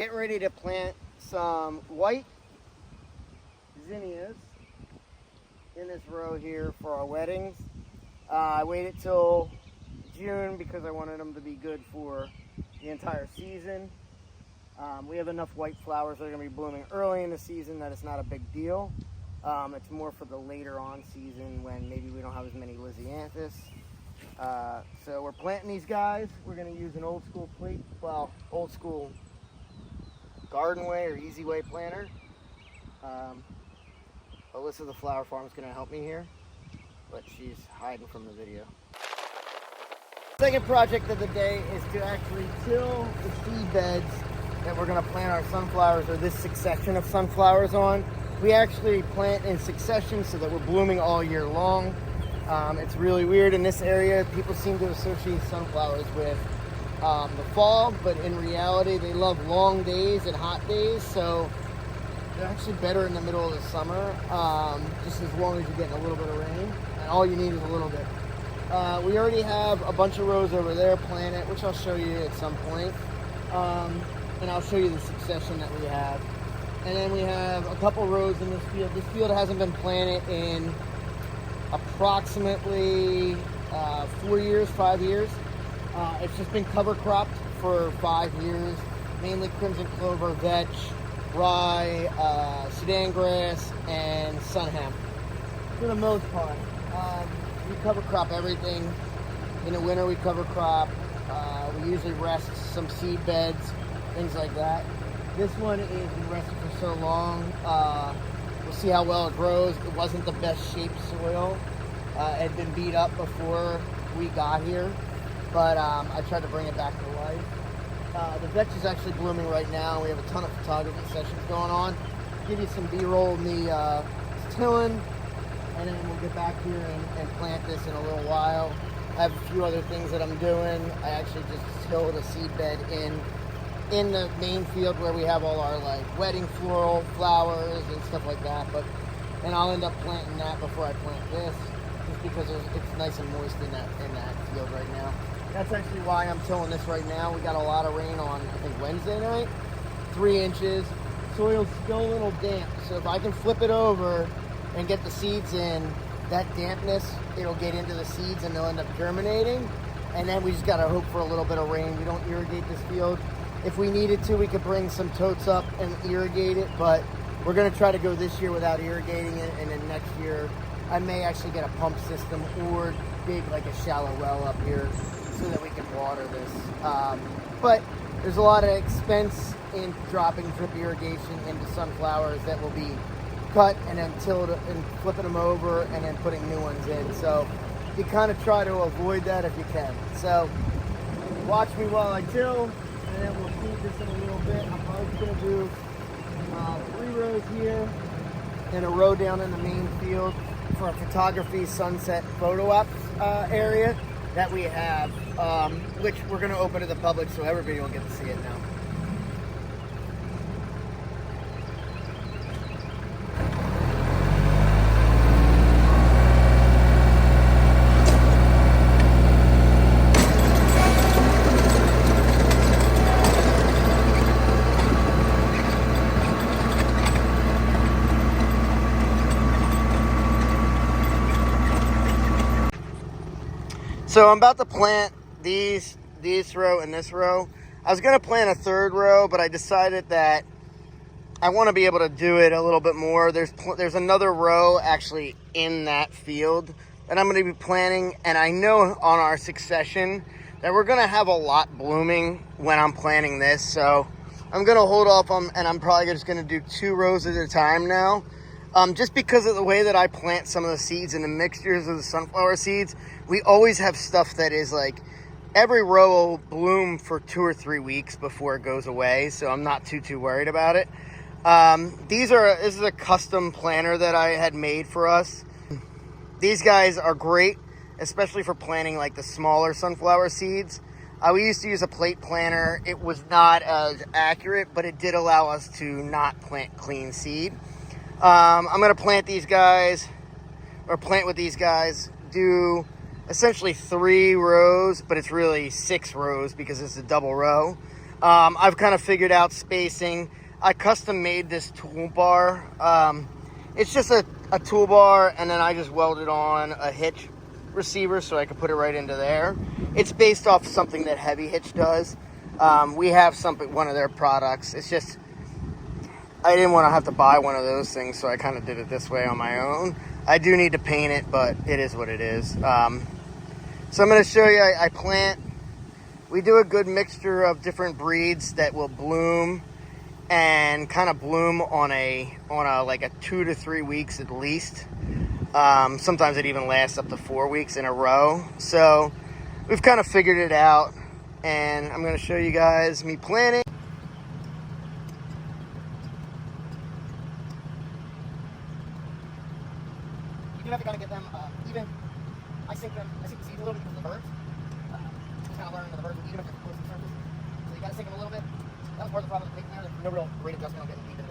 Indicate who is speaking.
Speaker 1: Getting ready to plant some white zinnias in this row here for our weddings. I waited till June because I wanted them to be good for the entire season. We have enough white flowers that are going to be blooming early in the season that it's not a big deal. It's more for the later on season when maybe we don't have as many Lysianthus. So we're planting these guys. We're going to use an old school plate, well, old school garden way or easy way planter. Alyssa, the flower farm, is going to help me here, but she's hiding from the video. Second project of the day is to actually till the seed beds that we're going to plant our sunflowers, or this succession of sunflowers, on. We actually plant in succession so that we're blooming all year long. It's really weird in this area. People seem to associate sunflowers with the fall, but in reality they love long days and hot days, so they're actually better in the middle of the summer, just as long as you're getting a little bit of rain, and all you need is a little bit. We already have a bunch of rows over there planted, which I'll show you at some point, and I'll show you the succession that we have. And then we have a couple rows in this field. This field hasn't been planted in approximately 5 years. It's just been cover cropped for 5 years, mainly crimson clover, vetch, rye, Sudan grass, and sunham. For the most part, we cover crop everything. In the winter, we cover crop. We usually rest some seed beds, things like that. This one has been rested for so long. We'll see how well it grows. It wasn't the best shaped soil. It had been beat up before we got here, but I tried to bring it back to life. The vetch is actually blooming right now. We have a ton of photography sessions going on. Give you some B-roll in the tilling, and then we'll get back here and plant this in a little while. I have a few other things that I'm doing. I actually just tilled a seed bed in the main field where we have all our like wedding floral flowers and stuff like that, and I'll end up planting that before I plant this, just because it's nice and moist in that field right now. That's actually why I'm tilling this right now. We got a lot of rain on, I think, Wednesday night, 3 inches. Soil's still a little damp, so if I can flip it over and get the seeds in, that dampness, it'll get into the seeds and they'll end up germinating. And then we just gotta hope for a little bit of rain. We don't irrigate this field. If we needed to, we could bring some totes up and irrigate it, but we're gonna try to go this year without irrigating it, and then next year I may actually get a pump system or dig like a shallow well up here so that we can water this. But there's a lot of expense in dropping drip irrigation into sunflowers that will be cut and then tilled and flipping them over and then putting new ones in. So you kind of try to avoid that if you can. So watch me while I till, and then we'll feed this in a little bit. I'm probably going to do 3 rows here and a row down in the main field for a photography sunset photo op area that we have, which we're going to open to the public so everybody will get to see it now. So I'm about to plant this row and this row. I was going to plant a 3rd row, but I decided that I want to be able to do it a little bit more. There's another row actually in that field that I'm going to be planting, and I know on our succession that we're going to have a lot blooming when I'm planting this. So I'm going to hold off on, and I'm probably just going to do 2 rows at a time now. Just because of the way that I plant some of the seeds and the mixtures of the sunflower seeds, we always have stuff that is like, every row will bloom for 2 or 3 weeks before it goes away, so I'm not too worried about it. This is a custom planter that I had made for us. These guys are great, especially for planting like the smaller sunflower seeds. We used to use a plate planter. It was not as accurate, but it did allow us to not plant clean seed. I'm going to plant these guys, or plant with these guys, do essentially 3 rows, but it's really 6 rows because it's a double row. I've kind of figured out spacing. I custom made this toolbar. It's just a toolbar, and then I just welded on a hitch receiver so I could put it right into there. It's based off something that Heavy Hitch does. We have one of their products. It's just, I didn't want to have to buy one of those things, so I kind of did it this way on my own. I do need to paint it, but it is what it is. So I'm going to show you, I plant. We do a good mixture of different breeds that will bloom and kind of bloom on a like a 2 to 3 weeks at least. Sometimes it even lasts up to 4 weeks in a row. So we've kind of figured it out, and I'm going to show you guys me planting. You do have to kind of get them even. I sink the seeds a little bit because of the birds. Just kind of learning the birds, even if they're close to the surface. So you got to sink them a little bit. That was part of the problem with the there. There's no real rate adjustment on getting deep in